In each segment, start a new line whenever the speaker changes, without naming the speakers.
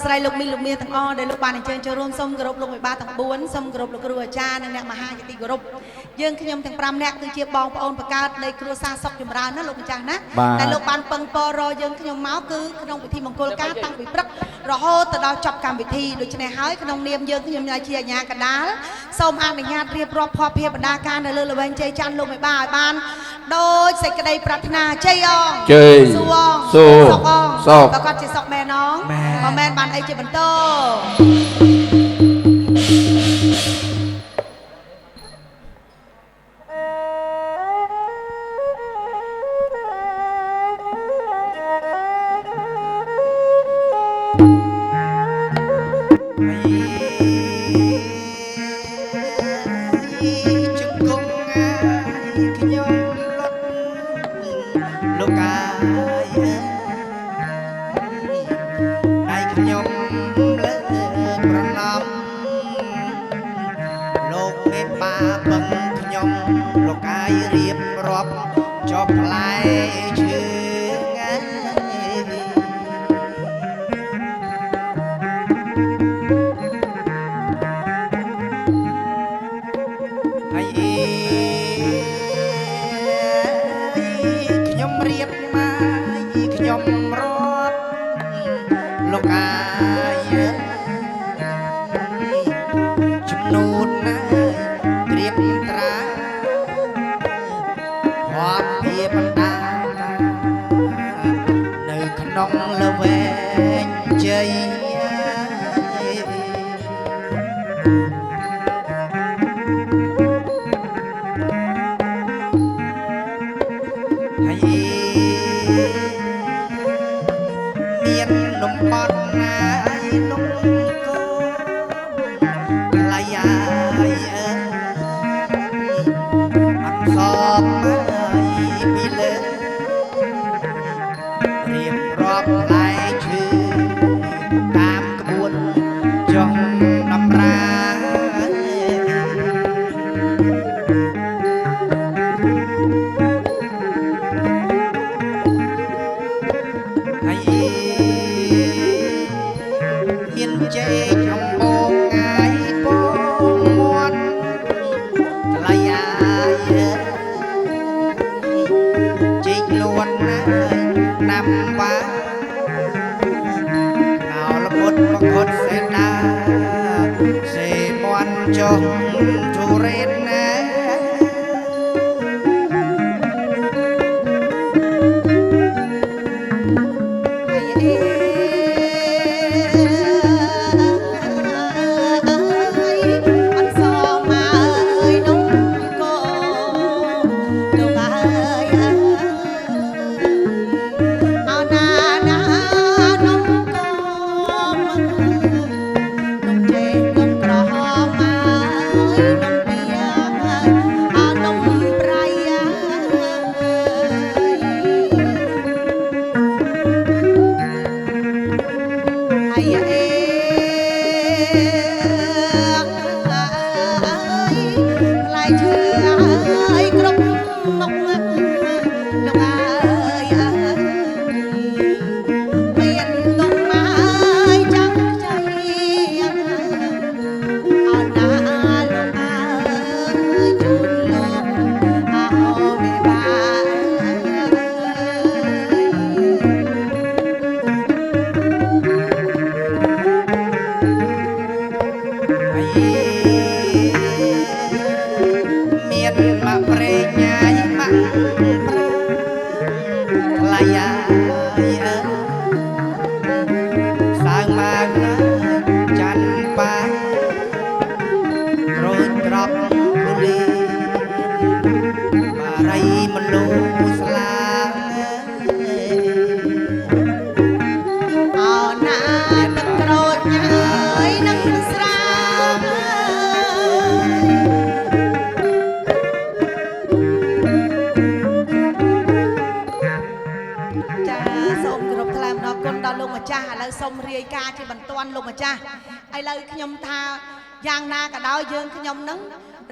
ស្រីលោកមីលោកមាសទាំងអស់ដែលលោកបានអញ្ជើញចូលរួមសូមគោរពលោកមេបាទាំង4សូមគោរពលោកគ្រូអាចារ្យនិងអ្នកមហាជាទីគោរពយើងខ្ញុំទាំង5នាក់គឺជាបងប្អូនបង្កើតនៃគ្រួសារសុខចម្រើនណាលោកម្ចាស់ណាដែលលោកបានពឹងពររយើងខ្ញុំមកគឺក្នុងពិធីមង្គលការតាំងពីព្រឹករហូតទៅដល់ចប់កម្មវិធីដូច្នេះហើយក្នុងនាមយើងខ្ញុំជាអាជ្ញាកណ្ដាលសូមអនុញ្ញាតរៀបរាប់ភ័ព្វភាបណ្ដាការនៅលើល្វែងជ័យច័ន្ទលោកមេបាឲ្យបានដោយសេចក្តីប្រាថ្នាជ័យអង
ជ័យ
សួង
សុខ
សុខក៏គាត់ជាសុខមែនអងមិនមែនបានអីជាបន្ត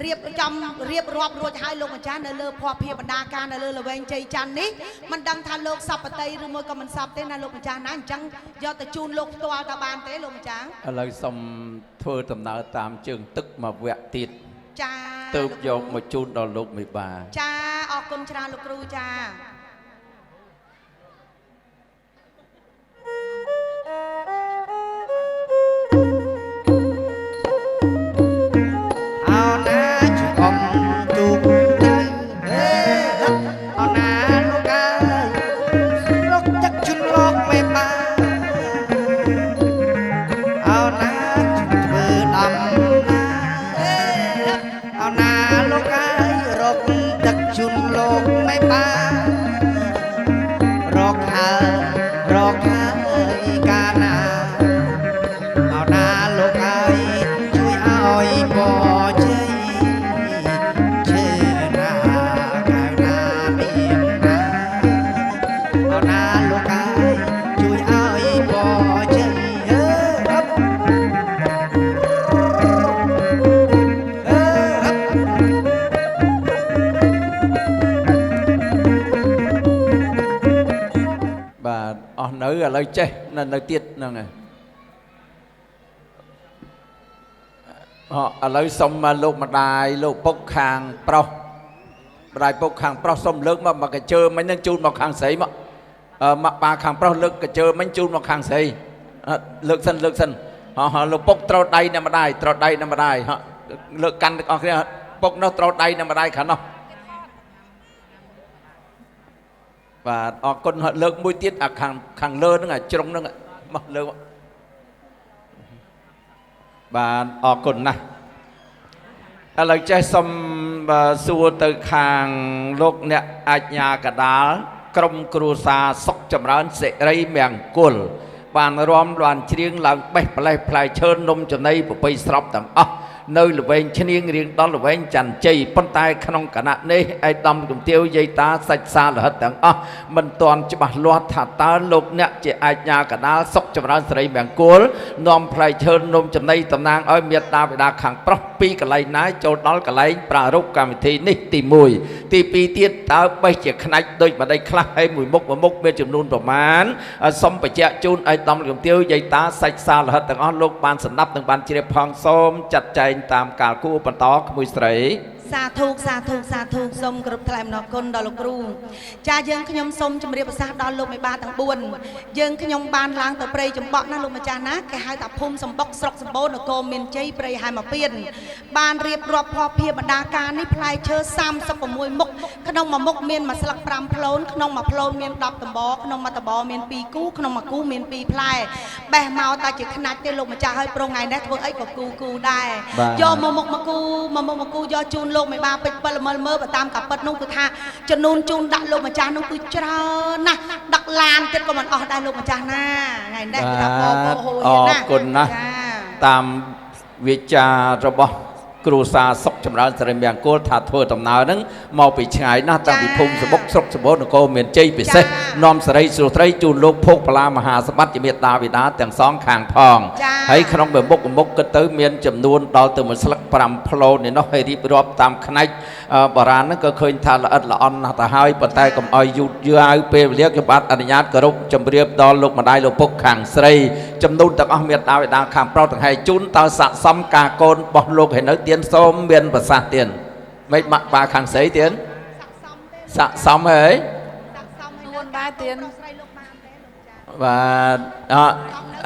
រៀបចំរៀបរាប់រួចឲ្យលោកម្ចាស់នៅលើភ័ព្វភាបណ្ដាការនៅលើល្វែងជ័យច័ន្ទនេះមិនដឹងថាលោកសពតិឬមួយក៏មិនសពទេណាលោកម្ចាស់ណាអញ្ចឹងយកទៅជូនលោកផ្ទាល់តើបានទេលោកម្ចាស់
ឥឡូវសូមធ្វើដំណើរតាមជើងទឹកមកវគ្គទៀត
ចា
ទើបយកមកជូនដល់លោកមេបា
ចាអរគុណច្រើនលោកគ្រូចា
ឥឡូវចេះនៅទៀតហ្នឹងហើយឥឡូវសុំមកលោកម្ដាយលោកពុកខាងប្រុសម្ដាយពុកខាងប្រុសសុំលើកមកកញ្ជើមិញនឹងជូនមកខាងស្រីមកមកបាខាងប្រុសលើកកញ្ជើមិញជូនមកខាងស្រីលើកសិនលោកពុកត្រូវដៃនៅម្ដាយត្រូវដៃនៅម្ដាយលើកកាន់ទាំងអស់គ្នាពុកនោះត្រូវដៃនៅម្ដាយខាងនោះបាទអរគុណលើកមួយទៀតខាងលើហ្នឹងជ្រុងហ្នឹងមកលើកបាទអរគុណណាស់ឥឡូវចេះសុំសួរទៅខាងលោកអ្នកអាជ្ញាកដាលក្រុមគ្រួសារសុខចម្រើនសិរីមង្គលបានរំលាន់ច្រៀងឡើងបេះផ្លែផ្លែឈើនំចំណីប្រពៃស្របទាំងអស់នៅល្វែងឈ្នៀងរៀងដល់ល្វែងច័ន្ទជ័យប៉ុន្តែក្នុងគណៈនេះឯកឧត្តមជំទាវយាយតាសាច់សាលហិតទាំងអស់មិនទាន់ច្បាស់លាស់ថាតើលោកអ្នកជាអាជ្ញាកណ្ដាលសុខចម្រើនសិរីមង្គលនាំផ្លែឈើនំចំណីតំណាងឲ្យមេត្តាបិតាខាងប្រុសពីកន្លែងណាចូលដល់កន្លែងប្រារព្ធកម្មវិធីនេះទី1ទី2ទៀតតើបេះជាខ្នាច់ដូចម្ដេចខ្លះហើយមួយមុខមានចំនួនប្រមាណសូមបញ្ជាក់ជូនឯកឧត្តមជំទាវយាយតាសាច់សាលហិតទាំងអស់លោកបានស្ដាប់និងបានជ្រាបផងសូមចាត់ចែងតាមការគួរបន្តក្មួយស្រីសាធុសូមគ្រប់ថ្លែងអំណរគុណដល់លោកគ្រូចាយើងខ្ញុំសូមជម្រាបប្រសាសន៍ដល់លោកមេបាទាំង4យើងខ្ញុំបានឡើងទៅព្រៃចំបក់ណាលោកម្ចាស់ណាគេហៅថាភូមិសំបុកស្រុកសម្បូរនគរមានជ័យព្រៃហែមពៀនបានរៀបរាប់ភ័ព្វភាបណ្ដាការនេះផ្លែឈើ36មុខក្នុងមួយមុខមានមួយស្លឹក5ផ្លូនក្នុងមួយផ្លូនមាន10តំបក្នុងមួយតំបមាន2គូក្នុងមួយគូមាន2ផ្លែបេះមកតែជាខ្នាច់ទេលោកម្ចាស់ឲ្យប្រងថ្ងៃនេះធ្វើអីក៏គូដែរយកមួយមុខមួយគូយកជូនលោកមេបាពេជ្រ7មើលបើតាមកាពិតនោះគឺថាចំនួនជូនដាក់លោកម្ចាស់នោះគឺច្រើនណាស់ដាក់ឡានទៀតក៏មិនអស់ដែរលោកម្ចាស់ណាថ្ងៃនេះគឺថាបងហូរណាអរគុណណាស់តាមវិចាររបស់គ្រួសារសុខចម្រើនសិរីមង្គលថាធ្វើដំណើរហ្នឹងមកពីឆ្ងាយណាស់តាំងពីភូមិសបុកស្រុកសម្បូរនគរមានជ័យពិសេសនាំសិរីស្រួត្រីជូនលោកភោគបលាមហាសម្បត្តិជាមេត្តាបិតាទាំងសងខាងផងហើយក្នុងមុខគិតទៅមានចំនួនដល់ទៅមួយស្លឹក5ផ្លូននេះនោះហើយរៀបរាប់តាមខ្នាច់បារាណហ្នឹងក៏ឃើញថាល្អិតល្អន់ណាស់ទៅហើយប៉ុន្តែកុំឲ្យយូរយាវពេលវេលាខ្ញុំបាទអនុញ្ញាតគោរពជម្រាបដល់លោកម្ដាយលោកពុកខាងស្រីចំនួនទាំងអស់មេត្តាបិតាខាងប្រុសទាំងហើយជូនតើស័ក្តិសមការកូនរបស់លោកហើយនៅទៀនសូមមានប្រសាសន៍ទៀនមិនបាក់បាខាងស្រីទៀនស័ក្តិសមហើយនួនដែរទៀនបាទ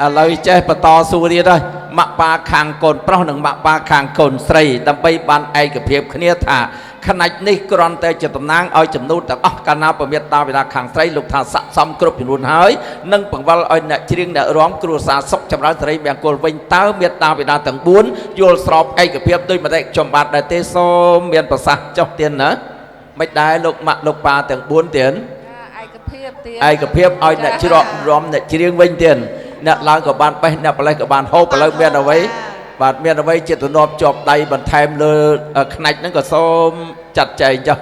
ឥឡូវចេះបន្តសួរទៀតហើយម៉ាក់ប៉ាខាងកូនប្រុសនិងម៉ាក់ប៉ាខាងកូនស្រីដើម្បីបានឯកភាពគ្នាថាខ្នាច់នេះគ្រាន់តែជាតំណាងឲ្យចំនួនទាំងអស់កាលណាប្រមេតាបិតាខាងស្រីលោកថាស័ក្តិសមគ្រប់ចំនួនហើយនិងបង្វិលឲ្យអ្នកច្រៀងអ្នករាំគ្រួសារសុខចម្រើនសិរីមង្គលវិញតើមេតាបិតាទាំង4យល់ស្របឯកភាពដោយម្ដេចខ្ញុំបាទដែរទេសូមមានប្រសាសន៍ចុះទៀតណាមិនដែរលោកម៉ាក់លោកប៉ាទាំង4ទៀតឯកភាពឲ្យអ្នកច្រករាំអ្នកច្រៀងវិញទៀតអ្នកឡើងក៏បានបេះអ្នកបលេសក៏បានហូបឥឡូវមានអ្វីបាទមានអ្វីជាទំនាប់ជាប់ដៃបន្ថែមលើខ្នាច់ហ្នឹងក៏សូមចាត់ចែងចុះ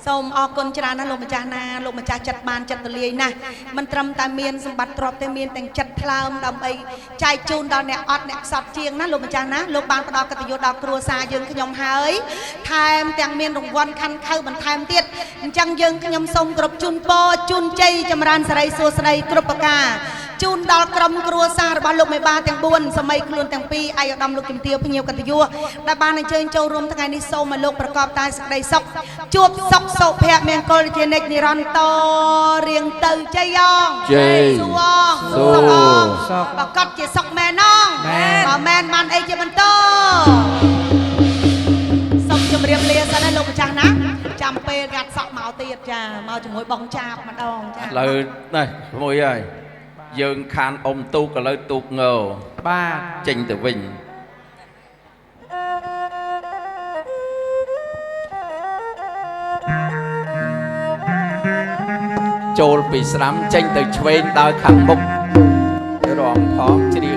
សូមអរគុណច្រើនណាស់លោកម្ចាស់ណាលោកម្ចាស់ចិត្តបានចិត្តទលាយណាស់មិនត្រឹមតែមានសម្បត្តិទ្រព្យតែមានទាំងចិត្តថ្លើមដើម្បីចែកជូនដល់អ្នកអត់អ្នកខ្សត់ជាងណាលោកម្ចាស់ណាលោកបានផ្ដល់កិត្តិយសដល់គ្រួសារយើងខ្ញុំហើយថែមទាំងមានរង្វាន់ខាន់ខៅបន្ថែមទៀតអញ្ចឹងយើងខ្ញុំសូមគ្រប់ជូនពរជូនជ័យចម្រើនសិរីសួស្តីគ្រប់ប្រការជូនដល់ក្រុមគ្រួសាររបស់លោកមេបាទាំង4សម័យខ្លួនទាំងពីរឯកឧត្តមលោកជំទាវភ្ញៀវកិត្តិយសដែលបានអញ្ជើញចូលរួមថ្ងៃនេះសូមឲ្យលោកប្រកបតែសេចក្តីសុខជួបសុខសុភមង្គលជានិច្ចនិរន្តរ៍រៀងទៅជ័យអង
ជ័យ
សួងសុខអងប្រកបជាសុខមែនអងបើមែនបានអីជាបន្តសូមជម្រាបលាសិនណាលោកម្ចាស់ណាចាំពេលកាត់សក់មកទៀតចាមកជាមួយបងចាបម្ដងចា
ឥឡូវនេះមួយហើយយើងខានអ៊ំទូកឥឡូវទូកងើ
បាទ
ចេញទៅវិញចូលពីស្រាំចេញទៅឆ្វេងដើរខាងមុខរងផងជ្រៀង